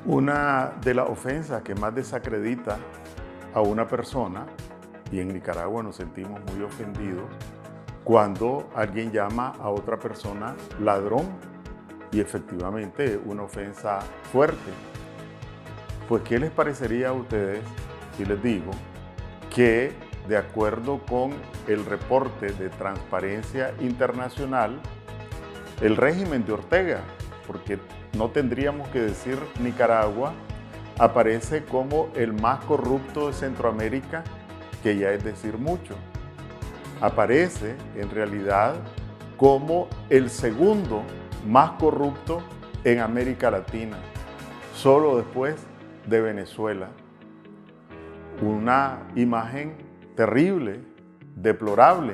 Una de las ofensas que más desacredita a una persona, y en Nicaragua nos sentimos muy ofendidos, cuando alguien llama a otra persona ladrón, y efectivamente una ofensa fuerte. Pues, ¿qué les parecería a ustedes si les digo que, de acuerdo con el reporte de Transparencia Internacional, el régimen de Ortega, porque no tendríamos que decir Nicaragua, aparece como el más corrupto de Centroamérica, que ya es decir mucho? Aparece en realidad como el segundo más corrupto en América Latina, solo después de Venezuela. Una imagen terrible, deplorable,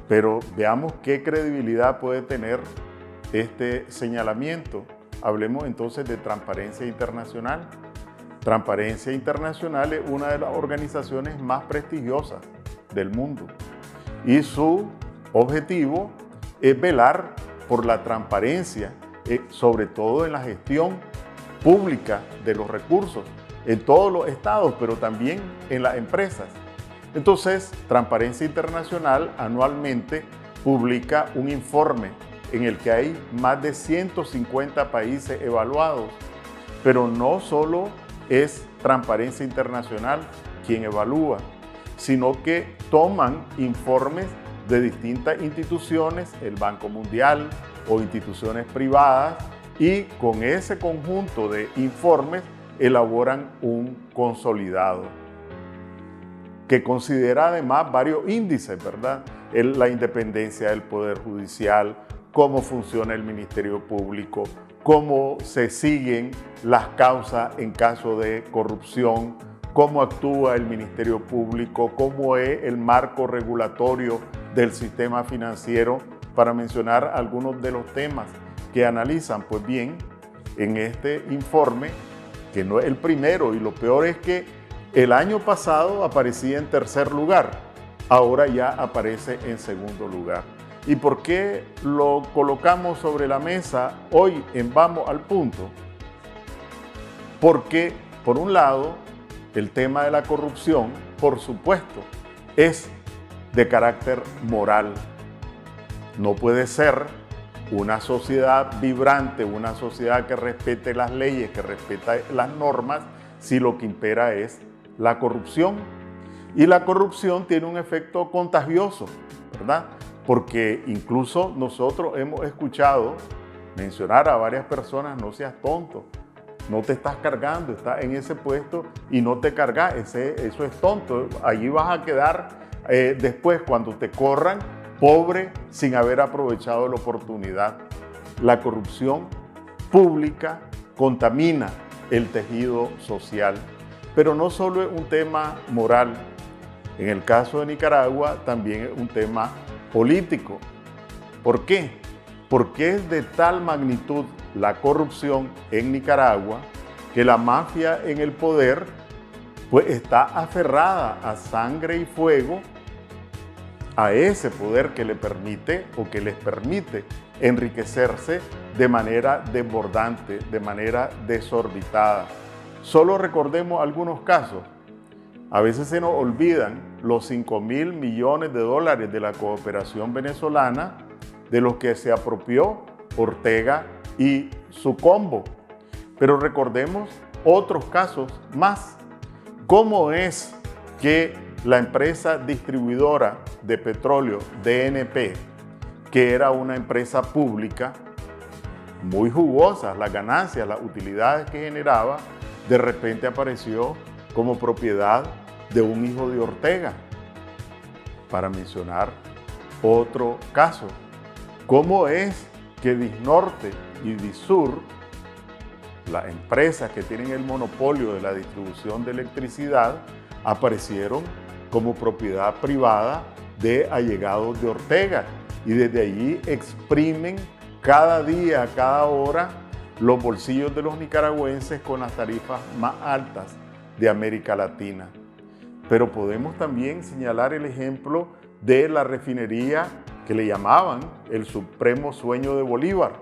pero veamos qué credibilidad puede tener este señalamiento. Hablemos entonces de Transparencia Internacional. Transparencia Internacional es una de las organizaciones más prestigiosas del mundo y su objetivo es velar por la transparencia, sobre todo en la gestión pública de los recursos en todos los estados, pero también en las empresas. Entonces, Transparencia Internacional anualmente publica un informe en el que hay más de 150 países evaluados, pero no solo es Transparencia Internacional quien evalúa, sino que toman informes de distintas instituciones, el Banco Mundial o instituciones privadas, y con ese conjunto de informes elaboran un consolidado que considera además varios índices, ¿verdad? La independencia del Poder Judicial, cómo funciona el Ministerio Público, cómo se siguen las causas en caso de corrupción, cómo actúa el Ministerio Público, cómo es el marco regulatorio del sistema financiero, para mencionar algunos de los temas que analizan. Pues bien, en este informe, que no es el primero, y lo peor es que el año pasado aparecía en tercer lugar, ahora ya aparece en segundo lugar. ¿Y por qué lo colocamos sobre la mesa hoy en Vamos al Punto? Porque, por un lado, el tema de la corrupción, por supuesto, es de carácter moral. No puede ser una sociedad vibrante, una sociedad que respete las leyes, que respete las normas, si lo que impera es la corrupción. Y la corrupción tiene un efecto contagioso, ¿verdad? Porque incluso nosotros hemos escuchado mencionar a varias personas: no seas tonto, no te estás cargando, estás en ese puesto y no te cargas, eso es tonto, allí vas a quedar después cuando te corran, pobre, sin haber aprovechado la oportunidad. La corrupción pública contamina el tejido social, pero no solo es un tema moral. En el caso de Nicaragua también es un tema político. ¿Por qué? Porque es de tal magnitud la corrupción en Nicaragua que la mafia en el poder pues está aferrada a sangre y fuego a ese poder que le permite o que les permite enriquecerse de manera desbordante, de manera desorbitada. Solo recordemos algunos casos. A veces se nos olvidan los $5.000 millones de la cooperación venezolana, de los que se apropió Ortega y su combo. Pero recordemos otros casos más. ¿Cómo es que la empresa distribuidora de petróleo, DNP, que era una empresa pública, muy jugosa, las ganancias, las utilidades que generaba, de repente apareció como propiedad de un hijo de Ortega? Para mencionar otro caso. ¿Cómo es que Disnorte y Disur, las empresas que tienen el monopolio de la distribución de electricidad, aparecieron como propiedad privada de allegados de Ortega? Y desde allí exprimen cada día, cada hora, los bolsillos de los nicaragüenses con las tarifas más altas de América Latina. Pero podemos también señalar el ejemplo de la refinería que le llamaban el supremo sueño de Bolívar.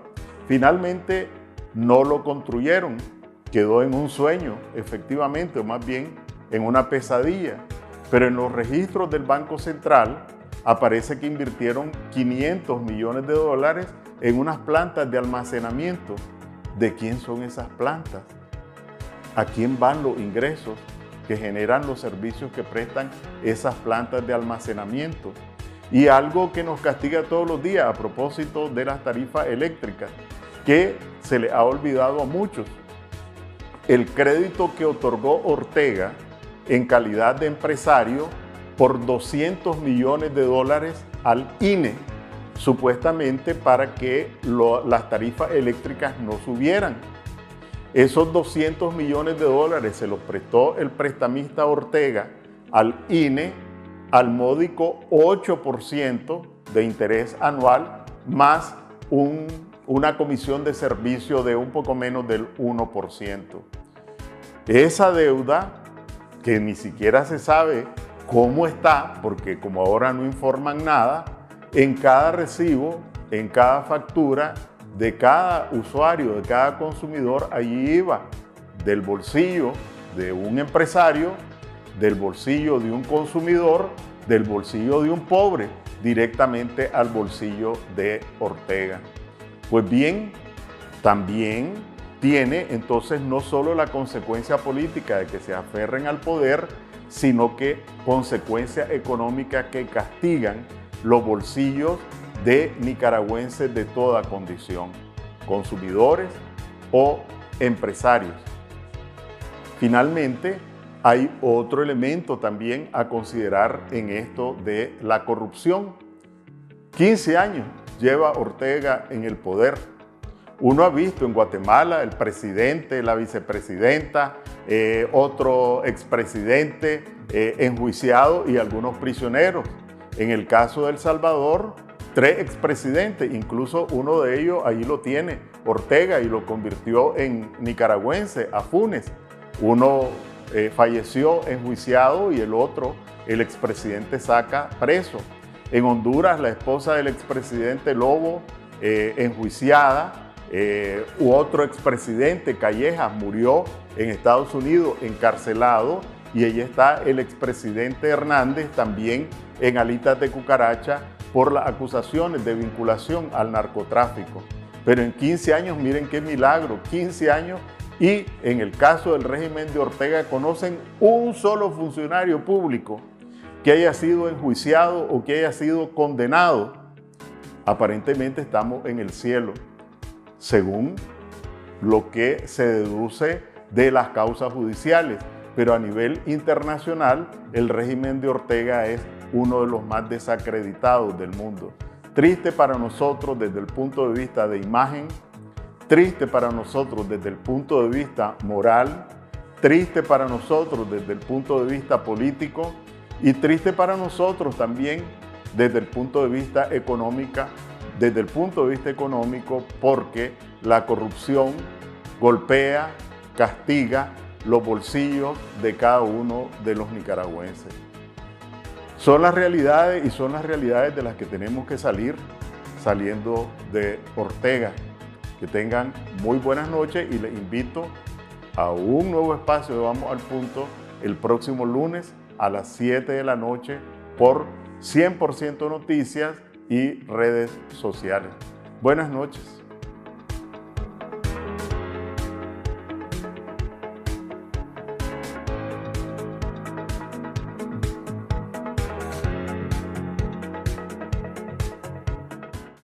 Finalmente no lo construyeron, quedó en un sueño, efectivamente, o más bien en una pesadilla. Pero en los registros del Banco Central aparece que invirtieron 500 millones de dólares en unas plantas de almacenamiento. ¿De quién son esas plantas? ¿A quién van los ingresos que generan los servicios que prestan esas plantas de almacenamiento? Y algo que nos castiga todos los días a propósito de las tarifas eléctricas, que se le ha olvidado a muchos. El crédito que otorgó Ortega en calidad de empresario por 200 millones de dólares al INE, supuestamente para que las tarifas eléctricas no subieran. Esos 200 millones de dólares se los prestó el prestamista Ortega al INE al módico 8% de interés anual, más una comisión de servicio de un poco menos del 1%. Esa deuda, que ni siquiera se sabe cómo está, porque como ahora no informan nada, en cada recibo, en cada factura de cada usuario, de cada consumidor, allí iba del bolsillo de un empresario, del bolsillo de un consumidor, del bolsillo de un pobre, directamente al bolsillo de Ortega. Pues bien, también tiene entonces no solo la consecuencia política de que se aferren al poder, sino que consecuencias económicas que castigan los bolsillos de nicaragüenses de toda condición, consumidores o empresarios. Finalmente, hay otro elemento también a considerar en esto de la corrupción. 15 años lleva Ortega en el poder. Uno ha visto en Guatemala el presidente, la vicepresidenta, otro expresidente enjuiciado y algunos prisioneros. En el caso de El Salvador, 3 expresidentes, incluso uno de ellos ahí lo tiene, Ortega, y lo convirtió en nicaragüense, a Funes. Uno falleció enjuiciado y el otro, el expresidente Saca, preso. En Honduras, la esposa del expresidente Lobo, enjuiciada. Otro expresidente, Callejas, murió en Estados Unidos encarcelado, y allí está el expresidente Hernández también en alitas de cucaracha por las acusaciones de vinculación al narcotráfico. Pero en 15 años, miren qué milagro, 15 años, y en el caso del régimen de Ortega conocen un solo funcionario público que haya sido enjuiciado o que haya sido condenado. Aparentemente estamos en el cielo, según lo que se deduce de las causas judiciales, pero a nivel internacional el régimen de Ortega es uno de los más desacreditados del mundo. Triste para nosotros desde el punto de vista de imagen, triste para nosotros desde el punto de vista moral, triste para nosotros desde el punto de vista político y triste para nosotros también desde el punto de vista económico, porque la corrupción golpea, castiga los bolsillos de cada uno de los nicaragüenses. Son las realidades y son las realidades de las que tenemos que salir saliendo de Ortega. Que tengan muy buenas noches y les invito a un nuevo espacio de Vamos al Punto el próximo lunes a las 7 de la noche por 100% Noticias y redes sociales. Buenas noches.